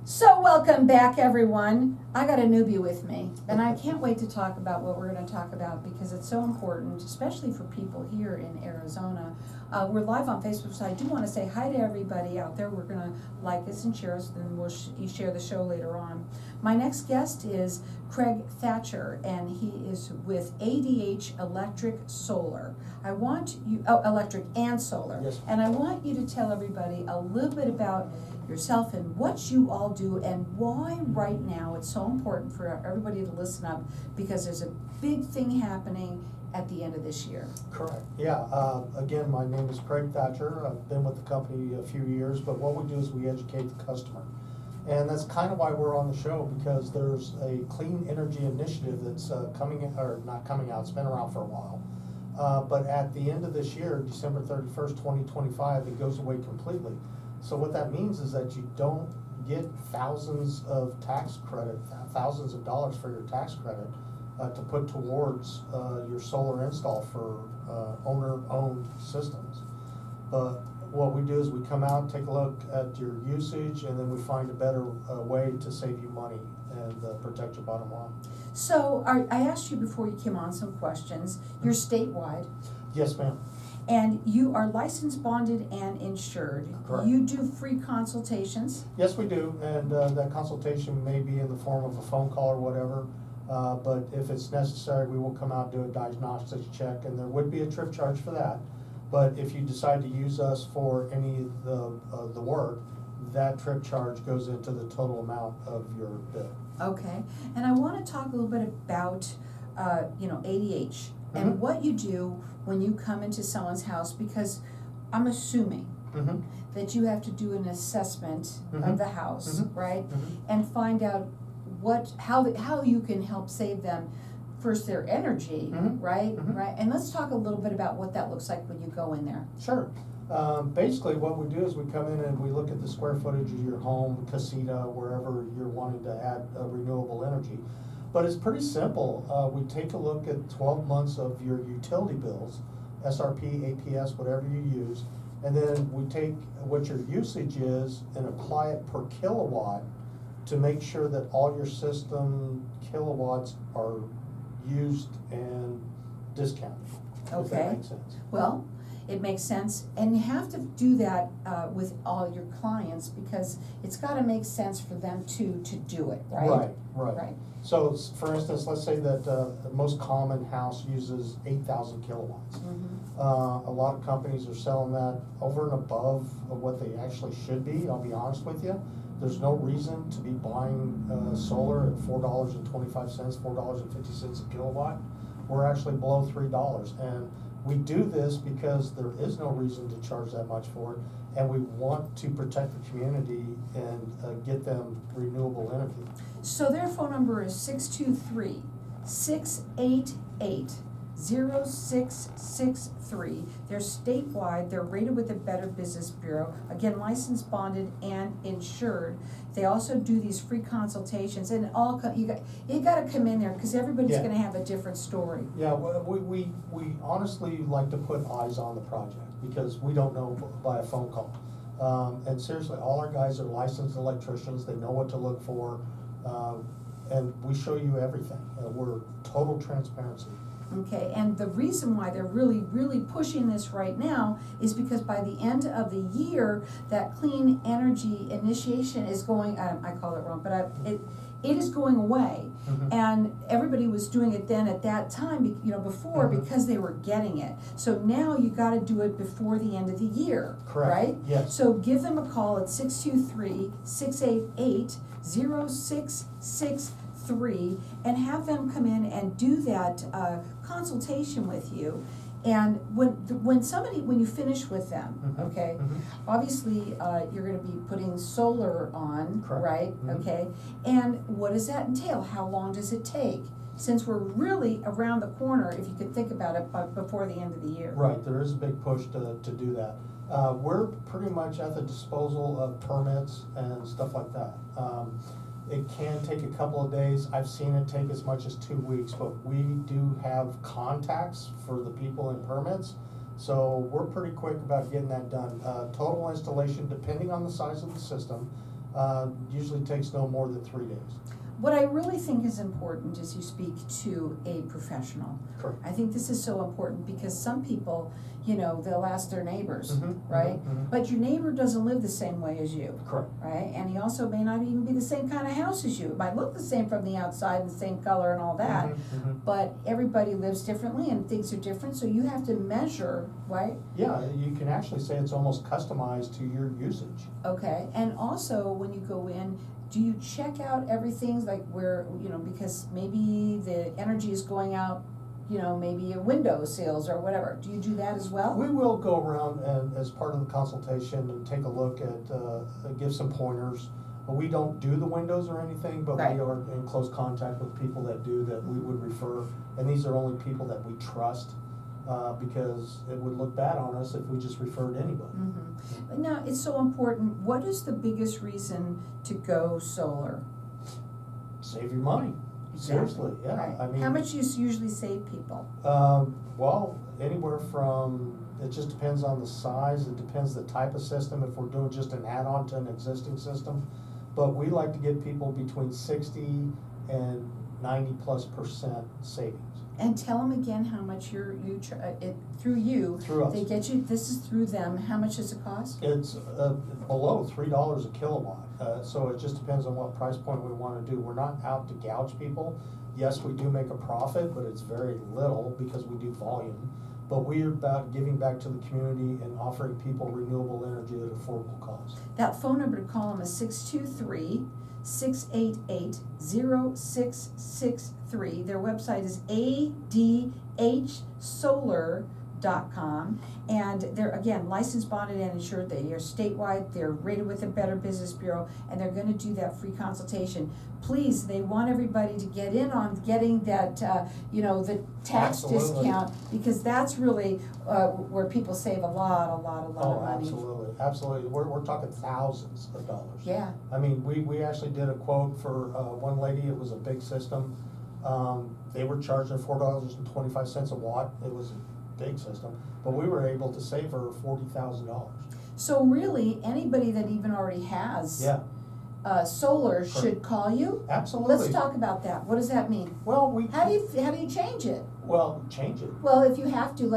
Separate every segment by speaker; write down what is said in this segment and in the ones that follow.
Speaker 1: So welcome back, everyone. I got a newbie with me, and I can't wait to talk about what we're going to talk about because it's so important, especially for people here in Arizona. We're live on Facebook, so I do want to say hi to everybody out there. We're going to like us and share us, and we'll share the show later on. My next guest is Craig Thatcher, and he is with ADH Solar. I want you, electric and solar.
Speaker 2: Yes.
Speaker 1: And I want you to tell everybody a little bit about yourself and what you all do and why right now it's so important for everybody to listen up, because there's a big thing happening at the end of this year.
Speaker 2: Correct. Yeah. Again, my name is Craig Thatcher. I've been with the company a few years, but what we do is we educate the customer. And that's kind of why we're on the show, because there's a clean energy initiative that's not coming out, it's been around for a while. But at the end of this year, December 31st, 2025, it goes away completely. So what that means is that you don't get thousands of tax credit, thousands of dollars for your tax credit to put towards your solar install for owner-owned systems. But what we do is we come out, take a look at your usage, and then we find a better way to save you money and protect your bottom line.
Speaker 1: So I asked you before you came on some questions. You're statewide.
Speaker 2: Yes, ma'am.
Speaker 1: And you are licensed, bonded, and insured.
Speaker 2: Correct.
Speaker 1: You do free consultations.
Speaker 2: Yes, we do, and that consultation may be in the form of a phone call or whatever, but if it's necessary, we will come out and do a diagnostics check, and there would be a trip charge for that. But if you decide to use us for any of the work, that trip charge goes into the total amount of your bill.
Speaker 1: Okay, and I want to talk a little bit about, ADH and what you do when you come into someone's house, because I'm assuming that you have to do an assessment of the house, right? And find out how you can help save them first their energy, right? Right. And let's talk a little bit about what that looks like when you go in there.
Speaker 2: Sure. Basically what we do is we come in and we look at the square footage of your home, casita, wherever you're wanting to add renewable energy. But it's pretty simple. We take a look at 12 months of your utility bills, SRP, APS, whatever you use, and then we take what your usage is and apply it per kilowatt to make sure that all your system kilowatts are used and discounted.
Speaker 1: Okay.
Speaker 2: If that makes sense.
Speaker 1: Well, it makes sense, and you have to do that with all your clients, because it's got to make sense for them to do it, right?
Speaker 2: Right. So, for instance, let's say that the most common house uses 8,000 kilowatts. A lot of companies are selling that over and above of what they actually should be. I'll be honest with you. There's no reason to be buying solar at $4.25, $4.50 a kilowatt. We're actually below $3, and we do this because there is no reason to charge that much for it, and we want to protect the community and get them renewable energy.
Speaker 1: So their phone number is 623-688-0663. They're statewide. They're rated with the Better Business Bureau. Again, licensed, bonded, and insured. They also do these free consultations, and you got to come in there, because everybody's going to have a different story.
Speaker 2: Yeah, well, we honestly like to put eyes on the project, because we don't know by a phone call. And seriously, all our guys are licensed electricians. They know what to look for, and we show you everything. We're total transparency.
Speaker 1: Okay, and the reason why they're really pushing this right now is because by the end of the year, that clean energy initiation is going, I call it wrong, but it is going away. And everybody was doing it then at that time, before, because they were getting it. So now you got to do it before the end of the year.
Speaker 2: Correct.
Speaker 1: Right?
Speaker 2: Yes.
Speaker 1: So give them a call at 623-688-0663 and have them come in and do that consultation with you. And when you finish with them, okay, obviously you're going to be putting solar on,
Speaker 2: correct,
Speaker 1: right? Okay, and what does that entail? How long does it take? Since we're really around the corner, if you could think about it, before the end of the year.
Speaker 2: Right, there is a big push to do that. We're pretty much at the disposal of permits and stuff like that. It can take a couple of days. I've seen it take as much as 2 weeks, but we do have contacts for the people in permits. So we're pretty quick about getting that done. Total installation, depending on the size of the system, Usually takes no more than 3 days.
Speaker 1: What I really think is important is you speak to a professional.
Speaker 2: Correct.
Speaker 1: I think this is so important because some people, they'll ask their neighbors,
Speaker 2: Mhm,
Speaker 1: right?
Speaker 2: mhm, mhm.
Speaker 1: But your neighbor doesn't live the same way as you,
Speaker 2: Correct.
Speaker 1: right? And he also may not even be the same kind of house as you. It might look the same from the outside, the same color and all that,
Speaker 2: Mhm, mhm.
Speaker 1: but everybody lives differently and things are different, so you have to measure, right?
Speaker 2: Yeah, you can actually say it's almost customized to your usage.
Speaker 1: Okay, and also when you go in, do you check out everything like where, because maybe the energy is going out, maybe your window sills or whatever. Do you do that as well?
Speaker 2: We will go around and, as part of the consultation, and take a look at, give some pointers. We don't do the windows or anything, but
Speaker 1: Right.
Speaker 2: we are in close contact with people that do, that we would refer. And these are only people that we trust, because it would look bad on us if we just referred anybody.
Speaker 1: Mm-hmm. But now, it's so important, what is the biggest reason to go solar?
Speaker 2: Save your money, seriously, yeah.
Speaker 1: Right.
Speaker 2: I mean,
Speaker 1: How much you usually save people?
Speaker 2: Well, anywhere from, it just depends on the size, it depends the type of system, if we're doing just an add-on to an existing system. But we like to get people between 60 and 90+% savings.
Speaker 1: And tell them again how much through you.
Speaker 2: Through us.
Speaker 1: They get you, this is through them, how much does it cost?
Speaker 2: It's below $3 a kilowatt, so it just depends on what price point we want to do. We're not out to gouge people. Yes, we do make a profit, but it's very little because we do volume. But we're about giving back to the community and offering people renewable energy at affordable cost.
Speaker 1: That phone number to call them is 623-688-0663. Their website is ADH SOLAR.com. And they're, again, licensed, bonded, and insured. They are statewide. They're rated with the Better Business Bureau, and they're going to do that free consultation. Please, they want everybody to get in on getting that, the tax
Speaker 2: Absolutely.
Speaker 1: discount, because that's really where people save a lot of
Speaker 2: Oh,
Speaker 1: money.
Speaker 2: absolutely, absolutely. We're talking thousands of dollars.
Speaker 1: Yeah.
Speaker 2: I mean, we actually did a quote for one lady. It was a big system. They were charging $4.25 a watt. It was a big system, but we were able to save her $40,000.
Speaker 1: So really, anybody that even already has
Speaker 2: Yeah,
Speaker 1: solar should call you?
Speaker 2: absolutely.
Speaker 1: Let's talk about that. What does that mean?
Speaker 2: Well,
Speaker 1: How do you change it?
Speaker 2: Well, change it.
Speaker 1: Well, if you have to,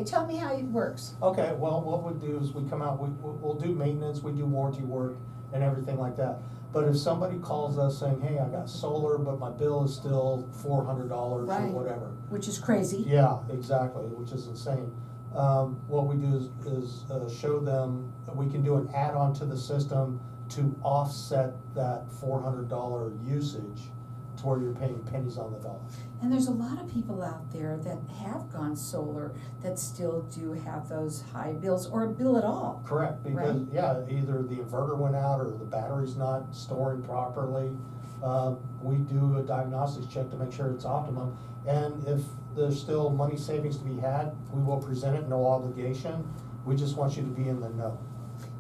Speaker 1: tell me how it works.
Speaker 2: Okay, well, what we do is we come out, we'll do maintenance, we do warranty work and everything like that. But if somebody calls us saying, hey, I got solar, but my bill is still $400 or
Speaker 1: Right.
Speaker 2: whatever.
Speaker 1: Which is crazy.
Speaker 2: Yeah, exactly, which is insane. What we do is show them that we can do an add-on to the system to offset that $400 usage to where you're paying pennies on the dollar.
Speaker 1: And there's a lot of people out there that have gone solar that still do have those high bills or a bill at all.
Speaker 2: Correct, because, yeah, either the inverter went out or the battery's not storing properly. We do a diagnostics check to make sure it's optimum. And if there's still money savings to be had, we will present it, no obligation. We just want you to be in the know.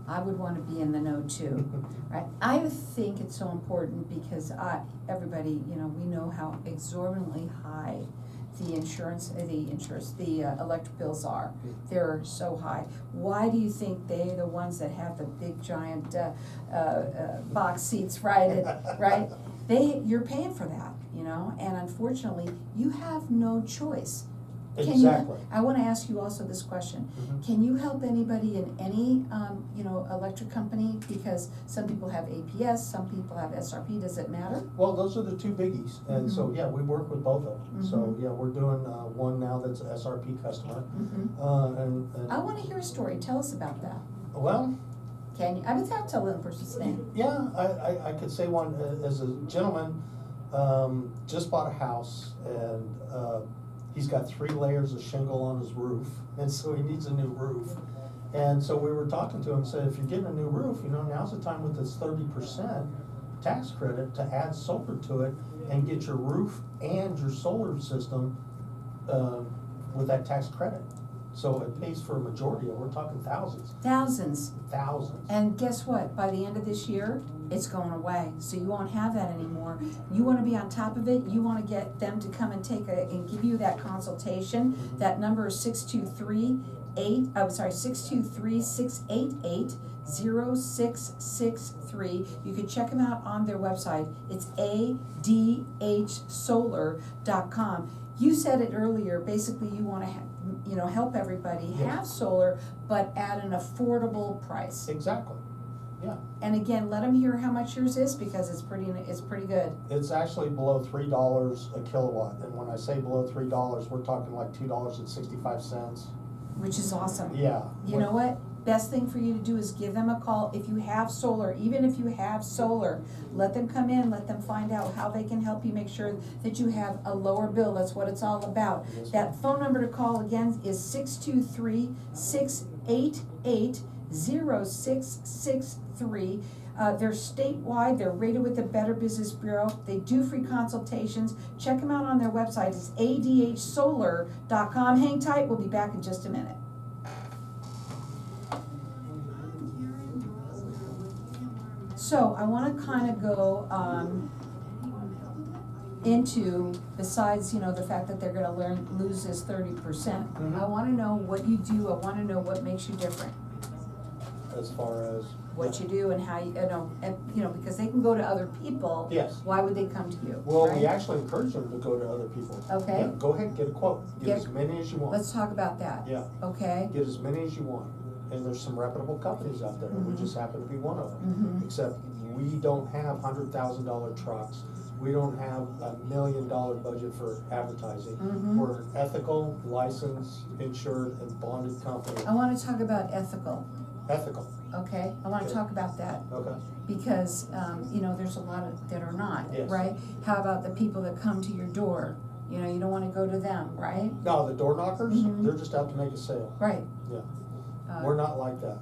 Speaker 1: I would want to be in the know too, right? I think it's so important because everybody, we know how exorbitantly high the electric bills are. They're so high. Why do you think they're the ones that have the big giant box seats, right? Right? You're paying for that, and unfortunately, you have no choice.
Speaker 2: Exactly.
Speaker 1: I want to ask you also this question.
Speaker 2: Mhm.
Speaker 1: Can you help anybody in any, electric company? Because some people have APS, some people have SRP. Does it matter?
Speaker 2: Well, those are the two biggies, and so,
Speaker 1: Mhm.
Speaker 2: yeah, we work with both of them. So,
Speaker 1: Mhm.
Speaker 2: yeah, we're doing one now that's an SRP customer.
Speaker 1: Mm-hmm.
Speaker 2: And
Speaker 1: I want to hear a story. Tell us about that.
Speaker 2: well,
Speaker 1: Can you? Without telling the person's name.
Speaker 2: yeah, I could say one, as a gentleman, just bought a house, and he's got 3 layers of shingle on his roof, and so he needs a new roof. And so we were talking to him and said, if you're getting a new roof, now's the time with this 30% tax credit to add solar to it and get your roof and your solar system with that tax credit. So it pays for a majority, we're talking thousands.
Speaker 1: Thousands. And guess what? By the end of this year, it's going away. So you won't have that anymore. You want to be on top of it. You want to get them to come and and give you that consultation.
Speaker 2: Mhm.
Speaker 1: That number is 623-688-0663. You can check them out on their website. It's ADH You said it earlier, basically you wanna help everybody
Speaker 2: Yes.
Speaker 1: have solar, but at an affordable price.
Speaker 2: Exactly, yeah.
Speaker 1: And again, let them hear how much yours is, because it's pretty good.
Speaker 2: It's actually below $3 a kilowatt, and when I say below $3, we're talking like $2.65.
Speaker 1: Which is awesome.
Speaker 2: Yeah.
Speaker 1: You know what? Best thing for you to do is give them a call. If you have solar, even if you have solar, let them come in, let them find out how they can help you make sure that you have a lower bill. That's what it's all about.
Speaker 2: Yes.
Speaker 1: That phone number to call again is 623-688-0663. They're statewide, they're rated with the Better Business Bureau. They do free consultations. Check them out on their website. It's adhsolar.com. Hang tight, we'll be back in just a minute. So I want to kind of go into, besides the fact that they're going to lose this 30%.
Speaker 2: Mhm.
Speaker 1: I want to know what you do. I want to know what makes you different.
Speaker 2: As far as
Speaker 1: What you do and how because they can go to other people.
Speaker 2: Yes.
Speaker 1: Why would they come to you?
Speaker 2: Well,
Speaker 1: right?
Speaker 2: we actually encourage them to go to other people.
Speaker 1: Okay.
Speaker 2: Yeah, go ahead, get a quote. Get
Speaker 1: Get-
Speaker 2: as many as you want.
Speaker 1: Let's talk about that.
Speaker 2: Yeah.
Speaker 1: Okay.
Speaker 2: Get as many as you want. And there's some reputable companies out there. We
Speaker 1: Mhm.
Speaker 2: just happen to be one of them.
Speaker 1: Mhm.
Speaker 2: Except we don't have $100,000 trucks. We don't have $1 million budget for advertising.
Speaker 1: Mhm.
Speaker 2: We're an ethical, licensed, insured, and bonded company.
Speaker 1: I want to talk about ethical.
Speaker 2: Ethical,
Speaker 1: Okay. I want to
Speaker 2: Okay.
Speaker 1: talk about that.
Speaker 2: okay.
Speaker 1: Because, there's a lot that are not,
Speaker 2: Yes.
Speaker 1: right? How about the people that come to your door? You don't wanna go to them, right?
Speaker 2: No, the door knockers,
Speaker 1: Mhm.
Speaker 2: they're just out to make a sale.
Speaker 1: Right.
Speaker 2: Yeah,
Speaker 1: Uh,
Speaker 2: we're not like that.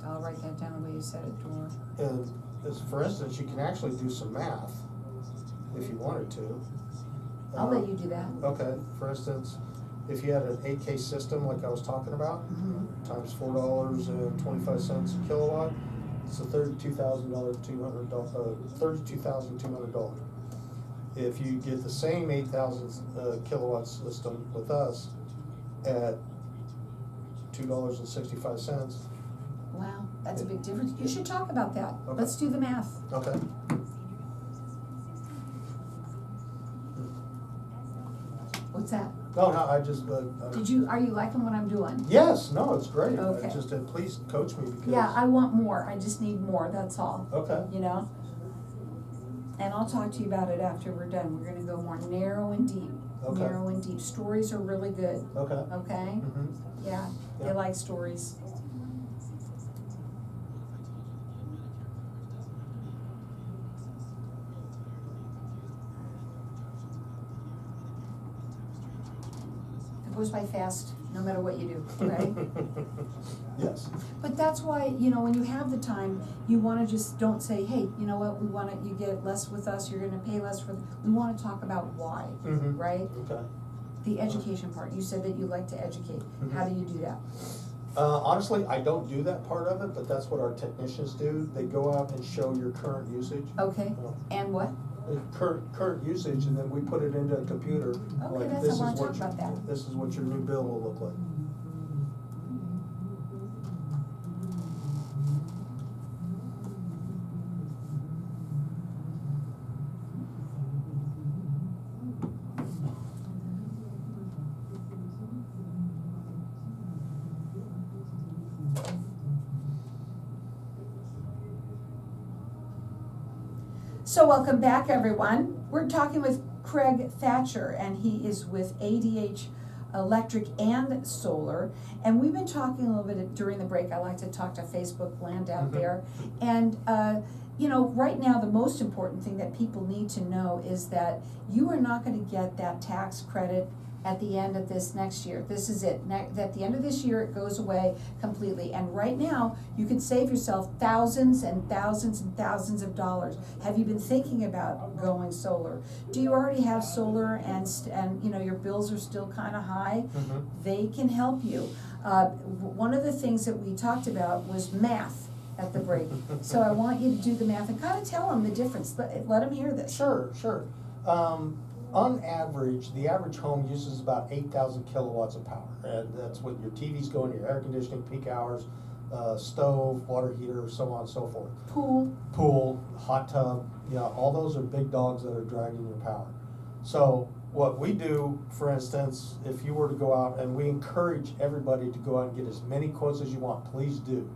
Speaker 1: I'll write that down the way you said it, door.
Speaker 2: And as, for instance, you can actually do some math if you wanted to.
Speaker 1: I'll let you do that.
Speaker 2: Okay, for instance, if you had an 8K system like I was talking about,
Speaker 1: Mhm.
Speaker 2: times $4.25 a kilowatt, it's a $32,200. If you get the same 8,000 kilowatt system with us at $2.65.
Speaker 1: Wow, that's a big difference. You should talk about that.
Speaker 2: Okay.
Speaker 1: Let's do the math.
Speaker 2: Okay.
Speaker 1: What's that?
Speaker 2: No, I just,
Speaker 1: Are you liking what I'm doing?
Speaker 2: yes, no, it's great.
Speaker 1: Okay.
Speaker 2: Just, please coach me because.
Speaker 1: Yeah, I want more. I just need more, that's all.
Speaker 2: Okay,
Speaker 1: And I'll talk to you about it after we're done. We're gonna go more narrow and deep.
Speaker 2: Okay.
Speaker 1: Narrow and deep. Stories are really good,
Speaker 2: okay.
Speaker 1: okay?
Speaker 2: Mhm.
Speaker 1: Yeah, they
Speaker 2: Yeah.
Speaker 1: like stories. It goes by fast, no matter what you do, right?
Speaker 2: Yes,
Speaker 1: But that's why, when you have the time, you wanna just, don't say, hey, you know what, you get less with us, you're gonna pay less we wanna talk about why,
Speaker 2: Mhm.
Speaker 1: right?
Speaker 2: okay.
Speaker 1: The education part, you said that you like to educate. How do you do that?
Speaker 2: Honestly, I don't do that part of it, but that's what our technicians do. They go out and show your current usage.
Speaker 1: Okay,
Speaker 2: Well,
Speaker 1: and what?
Speaker 2: Current usage, and then we put it into a computer.
Speaker 1: Okay,
Speaker 2: like,
Speaker 1: that's,
Speaker 2: this
Speaker 1: I wanna
Speaker 2: is
Speaker 1: talk
Speaker 2: what
Speaker 1: about that.
Speaker 2: This is what your new bill will look like.
Speaker 1: So welcome back, everyone. We're talking with Craig Thatcher, and he is with ADH Electric and Solar. And we've been talking a little bit during the break. I like to talk to Facebook land out
Speaker 2: Mhm.
Speaker 1: there. And, right now, the most important thing that people need to know is that you are not gonna get that tax credit at the end of this next year. This is it. At the end of this year, it goes away completely. And right now, you can save yourself thousands and thousands and thousands of dollars. Have you been thinking about going solar? Do you already have solar and your bills are still kind of high?
Speaker 2: Mhm.
Speaker 1: They can help you. One of the things that we talked about was math at the break. So I want you to do the math and kind of tell them the difference. Let them hear this.
Speaker 2: Sure. on average, the average home uses about 8,000 kilowatts of power. And that's what your TV's going, your air conditioning, peak hours, stove, water heater, so on and so forth. Pool, hot tub, all those are big dogs that are dragging your power. So what we do, for instance, if you were to go out, and we encourage everybody to go out and get as many quotes as you want, please do.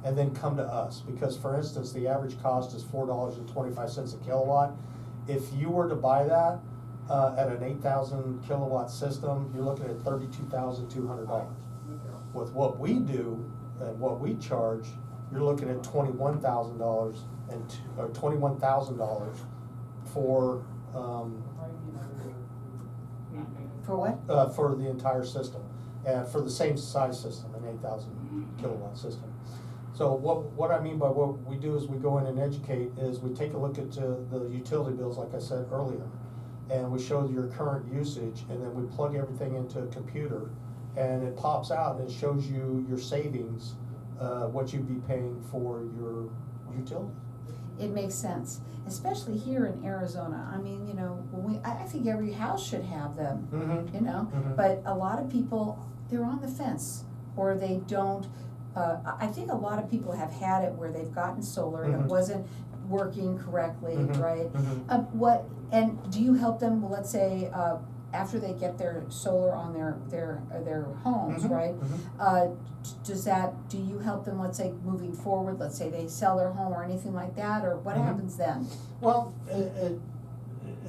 Speaker 2: And then come to us, because for instance, the average cost is $4.25 a kilowatt. If you were to buy that at an 8,000 kilowatt system, you're looking at $32,200. With what we do and what we charge, you're looking at $21,000 or $21,000 for
Speaker 1: what?
Speaker 2: For the entire system, for the same size system, an 8,000 kilowatt system. So what I mean by what we do is we go in and educate is we take a look at the utility bills, like I said earlier, and we show your current usage, and then we plug everything into a computer, and it pops out and it shows you your savings, what you'd be paying for your utility.
Speaker 1: It makes sense, especially here in Arizona. I mean, I think every house should have them, but a lot of people, they're on the fence, or they don't. I think a lot of people have had it where they've gotten solar and it wasn't working correctly, right? And do you help them, well, let's say, after they get their solar on their homes, right? Do you help them, let's say, moving forward, let's say they sell their home or anything like that, or what happens then?
Speaker 2: Well, it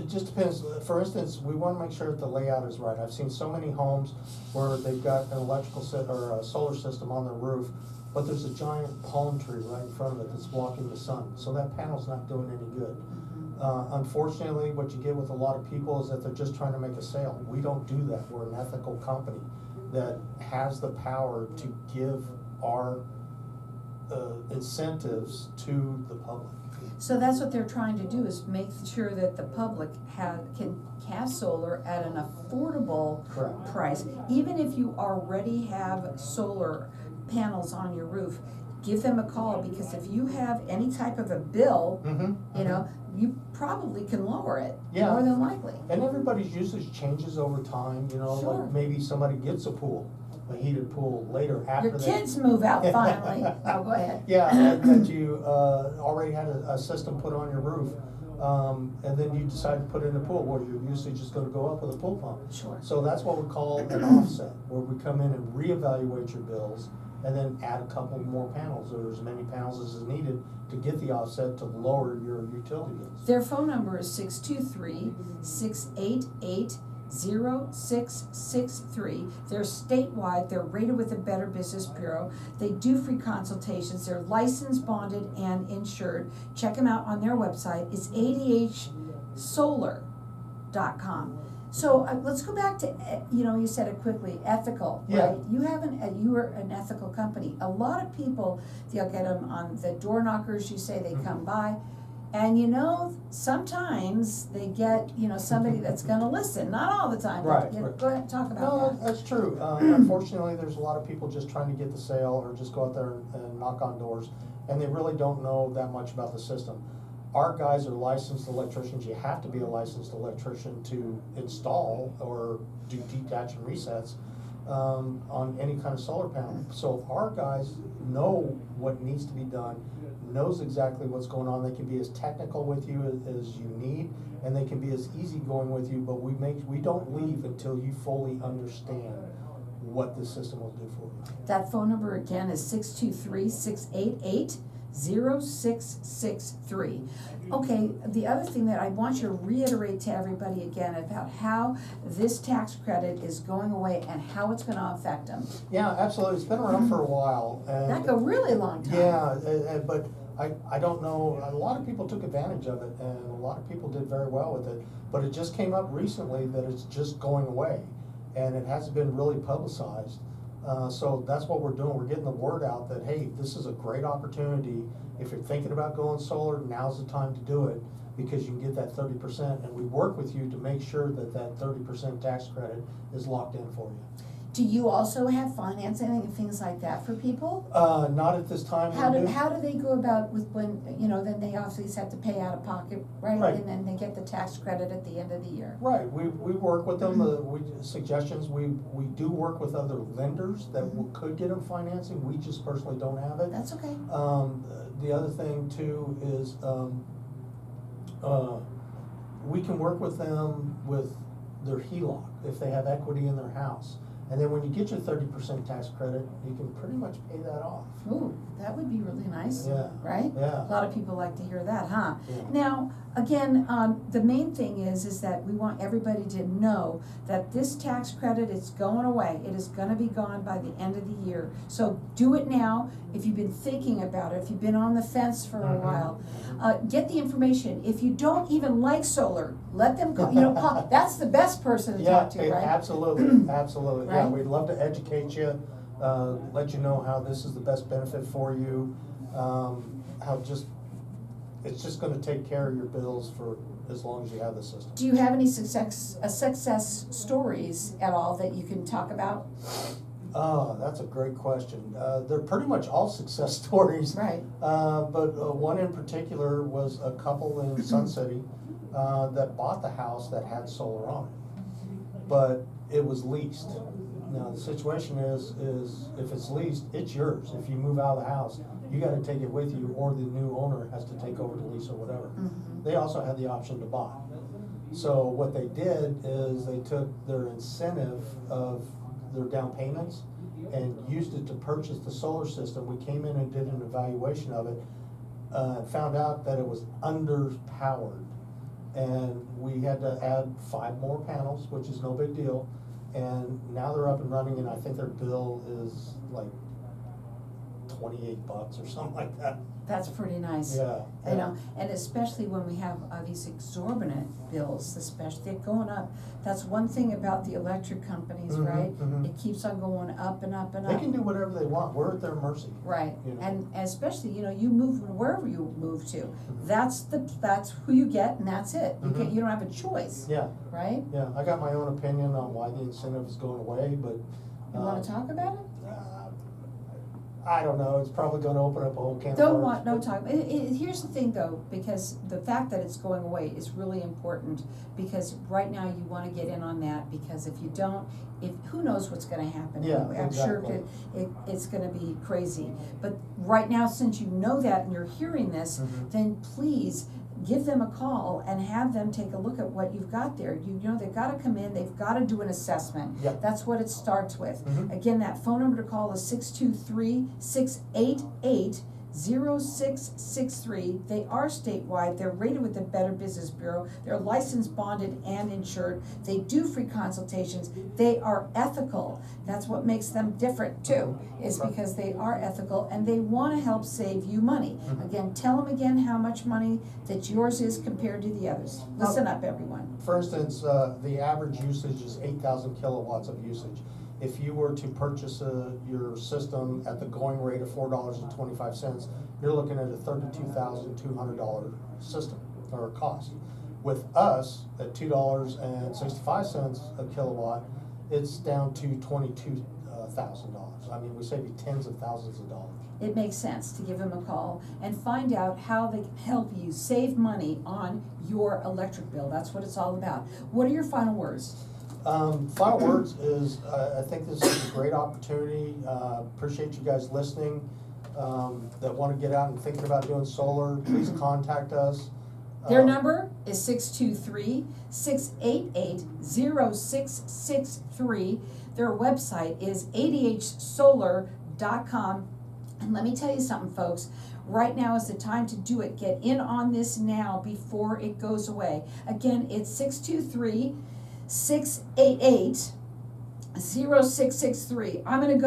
Speaker 2: just depends. For instance, we want to make sure that the layout is right. I've seen so many homes where they've got an electrical or a solar system on their roof, but there's a giant palm tree right in front of it that's blocking the sun. So that panel's not doing any good. Unfortunately, what you get with a lot of people is that they're just trying to make a sale. We don't do that. We're an ethical company that has the power to give our incentives to the public.
Speaker 1: So that's what they're trying to do, is make sure that the public can cast solar at an affordable price. Even if you already have solar panels on your roof, give them a call, because if you have any type of a bill, you probably can lower it, more than likely.
Speaker 2: And everybody's usage changes over time, like maybe somebody gets a heated pool later after
Speaker 1: your kids move out finally. Oh, go ahead.
Speaker 2: Yeah, that you already had a system put on your roof, and then you decide to put in a pool. Well, your usage is going to go up with a pool pump.
Speaker 1: Sure.
Speaker 2: So that's what we call an offset, where we come in and reevaluate your bills, and then add a couple more panels, or as many panels as is needed to get the offset to lower your utility bills.
Speaker 1: Their phone number is 623-688-0663. They're statewide. They're rated with the Better Business Bureau. They do free consultations. They're licensed, bonded, and insured. Check them out on their website. It's ADH SOLAR.com. So let's go back to, you said it quickly, ethical, right? You are an ethical company. A lot of people, they'll get them on the door knockers, you say they come by, and sometimes they get, somebody that's gonna listen, not all the time.
Speaker 2: Right.
Speaker 1: Go ahead and talk about
Speaker 2: No,
Speaker 1: that.
Speaker 2: that's true. Unfortunately, there's a lot of people just trying to get the sale, or just go out there and knock on doors, and they really don't know that much about the system. Our guys are licensed electricians. You have to be a licensed electrician to install or do detach and resets on any kind of solar panel. So our guys know what needs to be done, knows exactly what's going on. They can be as technical with you as you need, and they can be as easygoing with you, but we don't leave until you fully understand what this system will do for you.
Speaker 1: That phone number again is 623-688-0663. Okay, the other thing that I want you to reiterate to everybody again about how this tax credit is going away and how it's gonna affect them.
Speaker 2: Yeah, absolutely. It's been around for a while. And
Speaker 1: Like a really long time.
Speaker 2: Yeah, but I don't know, a lot of people took advantage of it, and a lot of people did very well with it, but it just came up recently that it's just going away, and it hasn't been really publicized. So that's what we're doing. We're getting the word out that, hey, this is a great opportunity. If you're thinking about going solar, now's the time to do it, because you can get that 30%, and we work with you to make sure that that 30% tax credit is locked in for you.
Speaker 1: Do you also have financing and things like that for people?
Speaker 2: Not at this time.
Speaker 1: How
Speaker 2: we
Speaker 1: do they go about with when, then they obviously have to pay out of pocket, right?
Speaker 2: Right.
Speaker 1: And then they get the tax credit at the end of the year.
Speaker 2: Right, we work with them, suggestions, we do work with other lenders that could get them financing, we just personally don't have it.
Speaker 1: That's okay.
Speaker 2: The other thing too is, we can work with them with their HELOC, if they have equity in their house. And then when you get your 30% tax credit, you can pretty much pay that off.
Speaker 1: Ooh, that would be really nice,
Speaker 2: Yeah.
Speaker 1: right?
Speaker 2: Yeah.
Speaker 1: A lot of people like to hear that, huh?
Speaker 2: Yeah.
Speaker 1: Now, again, the main thing is that we want everybody to know that this tax credit is going away. It is gonna be gone by the end of the year. So do it now. If you've been thinking about it, if you've been on the fence for a while, get the information. If you don't even like solar, let them call, call. That's the best person to talk to, right?
Speaker 2: Absolutely, absolutely, yeah,
Speaker 1: Right?
Speaker 2: we'd love to educate you, let you know how this is the best benefit for you, it's just gonna take care of your bills for as long as you have the system.
Speaker 1: Do you have any success stories at all that you can talk about?
Speaker 2: Oh, that's a great question. They're pretty much all success stories.
Speaker 1: Right.
Speaker 2: But one in particular was a couple in Sun City that bought the house that had solar on it, but it was leased. Now, the situation is if it's leased, it's yours. If you move out of the house, you gotta take it with you, or the new owner has to take over the lease or whatever. They also had the option to buy. So what they did is they took their incentive of their down payments and used it to purchase the solar system. We came in and did an evaluation of it, found out that it was underpowered. And we had to add 5 more panels, which is no big deal. And now they're up and running, and I think their bill is like $28 or something like that.
Speaker 1: That's pretty nice.
Speaker 2: Yeah.
Speaker 1: I know, and especially when we have these exorbitant bills, especially, they're going up. That's one thing about the electric companies, right? It keeps on going up and up and up.
Speaker 2: They can do whatever they want. We're at their mercy.
Speaker 1: Right,
Speaker 2: You know?
Speaker 1: and especially, you move wherever you move to, that's who you get and that's it. You don't have a choice,
Speaker 2: Yeah,
Speaker 1: right?
Speaker 2: yeah. I got my own opinion on why the incentive is going away, but.
Speaker 1: You wanna talk about it?
Speaker 2: I don't know, it's probably gonna open up a whole can of worms.
Speaker 1: Don't want, no talk. Here's the thing though, because the fact that it's going away is really important, because right now you wanna get in on that, because if you don't, who knows what's gonna happen
Speaker 2: Yeah,
Speaker 1: anyway. I'm sure
Speaker 2: exactly.
Speaker 1: it's gonna be crazy. But right now, since you know that and you're hearing this, then please give them a call and have them take a look at what you've got there. They've gotta come in, they've gotta do an assessment.
Speaker 2: Yep.
Speaker 1: That's what it starts with.
Speaker 2: Mhm.
Speaker 1: Again, that phone number to call is 623-688-0663. They are statewide, they're rated with the Better Business Bureau, they're licensed, bonded, and insured. They do free consultations, they are ethical. That's what makes them different too, is because they are ethical and they wanna help save you money. Again, tell them again how much money that yours is compared to the others. Listen up, everyone.
Speaker 2: For instance, the average usage is 8,000 kilowatts of usage. If you were to purchase your system at the going rate of $4.25, you're looking at a $32,200 system or cost. With us at $2.65 a kilowatt, it's down to $22,000. I mean, we save you tens of thousands of dollars.
Speaker 1: It makes sense to give them a call and find out how they can help you save money on your electric bill. That's what it's all about. What are your final words?
Speaker 2: Final words is, I think this is a great opportunity. Appreciate you guys listening, that want to get out and thinking about doing solar. Please contact us.
Speaker 1: Their number is 623-688-0663. Their website is adhsolar.com. And let me tell you something, folks. Right now is the time to do it. Get in on this now before it goes away. Again, it's 623-688-0663. I'm going to go